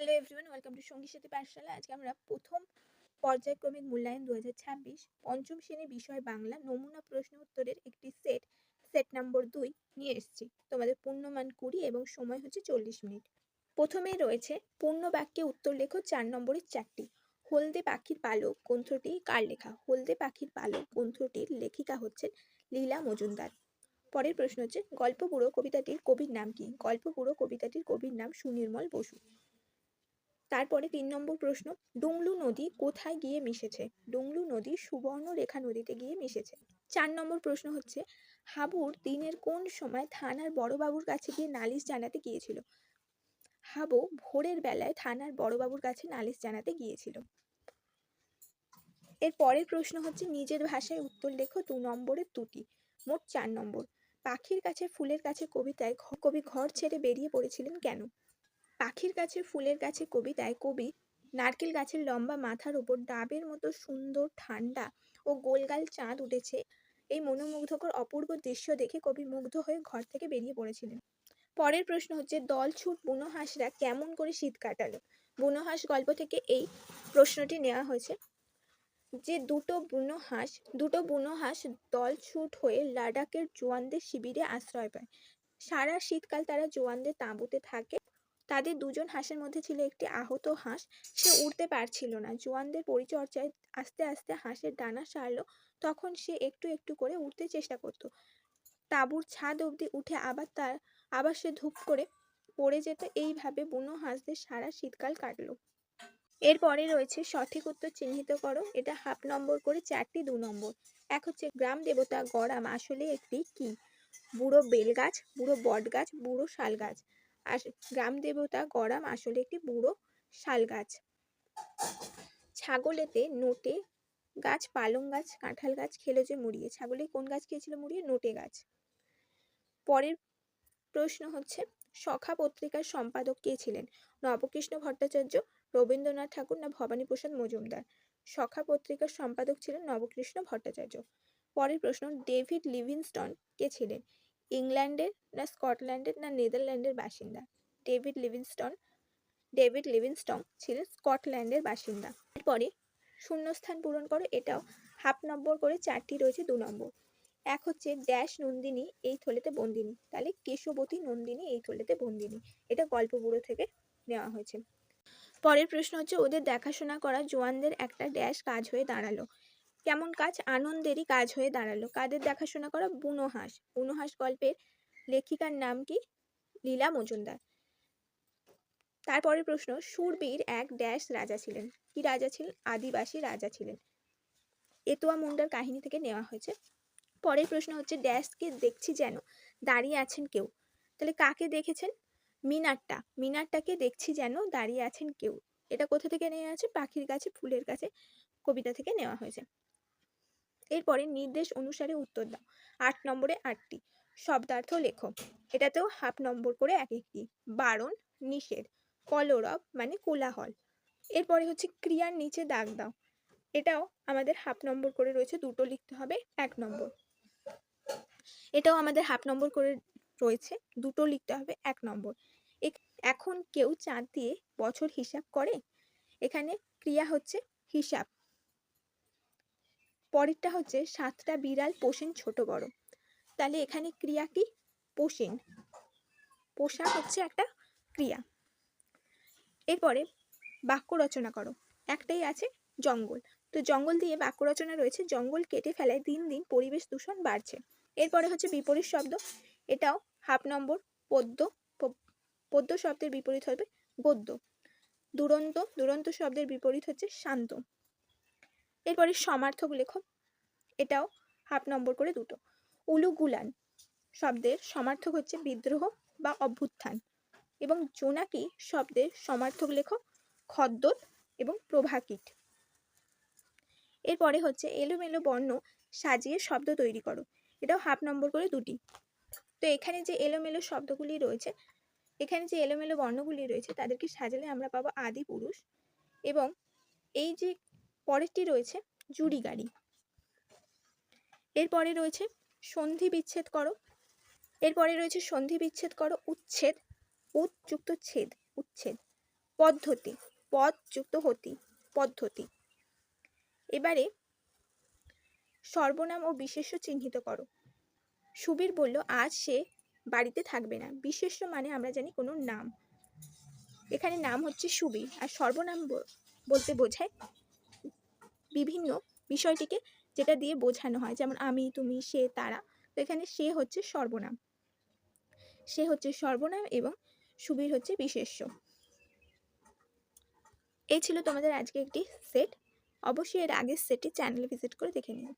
Hello everyone, welcome to সঙ্গীর সাথে পাঠশালা। আজকে আমরা প্রথম পর্যায়ক্রমিক মূল্যায়ন 2026 পঞ্চম শ্রেণী বিষয় বাংলা নমুনা প্রশ্ন উত্তরের একটি সেট নম্বর 2 নিয়ে এসেছি। তোমাদের পূর্ণমান 20 এবং সময় হচ্ছে 40 মিনিট। প্রথমেই রয়েছে পূর্ণ বাক্যে উত্তর লেখো 4 নম্বরের 4টি। হলদে পাখির পালক গ্রন্থটি কার লেখা? হলদে পাখির পালক গ্রন্থটির লেখিকা হচ্ছেন লীলা মজুমদার। পরের প্রশ্ন হচ্ছে গল্প বুড়ো কবিতাটির কবির নাম কি? গল্প বুড়ো কবিতাটির কবির নাম সুনির্মল বসু। তারপরে 3 নম্বর প্রশ্ন, ডুংলু নদী কোথায় গিয়ে মিশেছে? ডুংলু নদী সুবর্ণরেখা নদীতে গিয়ে মিশেছে। 4 নম্বর প্রশ্ন হচ্ছে হাবুর দিনের কোন সময় থানার বড়বাবুর কাছে গিয়ে নালিশ জানাতে গিয়েছিল? হাবু ভোরের বেলায় থানার বড়বাবুর কাছে নালিশ জানাতে গিয়েছিল। এর পরের প্রশ্ন হচ্ছে নিজের ভাষায় উত্তর লেখো 2 নম্বরের 2টি, মোট 4 নম্বর। পাখির কাছে ফুলের কাছে কবিতায় কবি ঘর ছেড়ে বেরিয়ে পড়েছিলেন কেন? পাখির কাছে ফুলের কাছে কবিতায় কবি নারকেল গাছের লম্বা মাথার উপর ডাবের মতো সুন্দর ঠান্ডা ও গোলগাল চাঁদ উঠেছে এই মনোমুগ্ধকর অপূর্ব দৃশ্য দেখে কবি মুগ্ধ হয়ে ঘর থেকে বেরিয়ে পড়েছিলেন। পরের প্রশ্ন হচ্ছে দলছুট বুনো হাঁসরা কেমন করে শীত কাটালো? বুনো হাঁস গল্প থেকে এই প্রশ্নটি নেওয়া হয়েছে। যে দুটো বুনো হাঁস দলছুট হয়ে লাদাখের জোয়ানদের শিবিরে আশ্রয় পায়। সারা শীতকাল তারা জোয়ানদের তাঁবুতে থাকে। তাদের দুজন হাঁসের মধ্যে ছিল একটি আহত হাঁস, সে উড়তে পারছিল না। জোয়ানদের পরিচর্যায় আস্তে আস্তে হাঁসের ডানা সারলো, তখন সে একটু একটু করে উঠতে চেষ্টা করত। তাঁবুর ছাদ অবধি উঠে আবার সে ধূপ করে পড়ে যেত। এইভাবে বুনো হাঁসদের সারা শীতকাল কাটলো। এরপরে রয়েছে সঠিক উত্তর চিহ্নিত করো। এটা হাফ নম্বর করে 4টি 2 নম্বর। এক হচ্ছে গ্রাম দেবতা গড়াম আসলে একটি কি? বুড়ো বেল গাছ, বুড়ো বট গাছ, বুড়ো শাল গাছ। আর গ্রাম দেবতা গড়াম আসলে একটি বুড়ো শাল গাছ। ছাগলেতে নোটে গাছ, পালং গাছ, কাঁঠাল গাছ খেলো যে মুড়িয়ে। ছাগলে কোন গাছ খেয়েছিল মুড়িয়ে? নোটে গাছ। পরের প্রশ্ন হচ্ছে সখা পত্রিকার সম্পাদক কে ছিলেন? নবকৃষ্ণ ভট্টাচার্য, রবীন্দ্রনাথ ঠাকুর না ভবানীপ্রসাদ মজুমদার? সখা পত্রিকার সম্পাদক ছিলেন নবকৃষ্ণ ভট্টাচার্য। পরের প্রশ্ন ডেভিড লিভিংস্টন কে ছিলেন? ইংল্যান্ডের না স্কটল্যান্ডের না নেদারল্যান্ডের বাসিন্দা? ডেভিড লিভিংস্টন ছিলেন স্কটল্যান্ডের বাসিন্দা। এরপরে শূন্যস্থান পূরণ করো। এটাও হাফ নম্বর করে 4টি রয়েছে 2 নম্বর। এক হচ্ছে ড্যাশ নন্দিনী এই থলেতে বন্দিনী, তাহলে কেশবতী নন্দিনী এই থলেতে বন্দিনী। এটা গল্প বুড়ো থেকে নেওয়া হয়েছে। পরের প্রশ্ন হচ্ছে ওদের দেখাশোনা করা জোয়ানদের একটা ড্যাশ কাজ হয়ে দাঁড়ালো। কেমন কাজ? আনন্দেরই কাজ হয়ে দাঁড়ালো। কাদের দেখাশোনা করা? বুনো হাঁস। বুনো হাঁস গল্পের লেখিকার নাম কি? লীলা মজুমদার। তারপরের প্রশ্ন সুরবীর এক ড্যাশ রাজা ছিলেন। কি রাজা ছিলেন? আদিবাসী রাজা ছিলেন। এতুয়া মুন্ডার কাহিনী থেকে নেওয়া হয়েছে। পরের প্রশ্ন হচ্ছে ড্যাশকে দেখছি যেন দাঁড়িয়ে আছেন কেউ, তাহলে কাকে দেখেছেন? মিনারটাকে দেখছি যেন দাঁড়িয়ে আছেন কেউ। এটা কোথা থেকে নেওয়া আছে? পাখির কাছে ফুলের কাছে কবিতা থেকে নেওয়া হয়েছে। এরপরে নির্দেশ অনুসারে উত্তর দাও। 8 নম্বরে 8টি শব্দার্থ লেখো। এটাতেও হাফ নম্বর করে এক একটি। বারণ, নিষেধ, কলরব মানে কোলাহল। এরপরে হচ্ছে ক্রিয়ার নিচে দাগ দাও। এটাও আমাদের হাফ নম্বর করে রয়েছে, দুটো লিখতে হবে 1 নম্বর। এটাও আমাদের হাফ নম্বর করে রয়েছে, দুটো লিখতে হবে 1 নম্বর। এখন কেউ চাঁদ দিয়ে বছর হিসাব করে? এখানে ক্রিয়া হচ্ছে হিসাব। পরেরটা হচ্ছে 7টা বিড়াল পোষেন ছোট বড়, তাহলে এখানে ক্রিয়া কি? পোষেন। পোষা হচ্ছে একটা ক্রিয়া। এরপরে বাক্য রচনা করো। একটাই আছে জঙ্গল, তো জঙ্গল দিয়ে বাক্য রচনা রয়েছে জঙ্গল কেটে ফেলায় দিন দিন পরিবেশ দূষণ বাড়ছে। এরপরে হচ্ছে বিপরীত শব্দ। এটাও হাফ নম্বর। পদ্য শব্দের বিপরীত হবে গদ্য। দুরন্ত শব্দের বিপরীত হচ্ছে শান্ত। এরপরে সমার্থক লেখো। এটাও হাফ নম্বর করে দুটো। উলুগুলান শব্দের সমার্থক হচ্ছে বিদ্রোহ বা অভ্যুত্থান। এবং জোনাকি শব্দের সমার্থক লেখো খদ্দর এবং প্রভাকীট। এরপরে হচ্ছে এলোমেলো বর্ণ সাজিয়ে শব্দ তৈরি করো। এটাও হাফ নম্বর করে 2টি। তো এখানে যে এলোমেলো শব্দগুলি রয়েছে, এখানে যে এলোমেলো বর্ণগুলি রয়েছে তাদেরকে সাজালে আমরা পাবো আদি পুরুষ। এবং এই যে পরেরটি রয়েছে জুড়ি গাড়ি। এরপরে রয়েছে সন্ধি বিচ্ছেদ করো। উচ্ছেদ, উৎযুক্ত ছেদ, উচ্ছেদ। পদ্ধতি, পদ যুক্ত হতি, পদ্ধতি। এবারে সর্বনাম ও বিশেষ্য চিহ্নিত করো। সুবীর বলল আজ সে বাড়িতে থাকবে না। বিশেষ্য মানে আমরা জানি কোনো নাম, এখানে নাম হচ্ছে সুবীর, আর সর্বনাম বলতে বোঝায় বিভিন্ন বিষয়টিকে যেটা দিয়ে বোঝানো হয়, যেমন আমি, তুমি, সে, তারা। তো এখানে সে হচ্ছে সর্বনাম, সে হচ্ছে সর্বনাম এবং সুবীর হচ্ছে বিশেষ্য। এই ছিল তোমাদের আজকে একটি সেট। অবশ্যই এর আগের সেটটি চ্যানেলে ভিজিট করে দেখে নিও।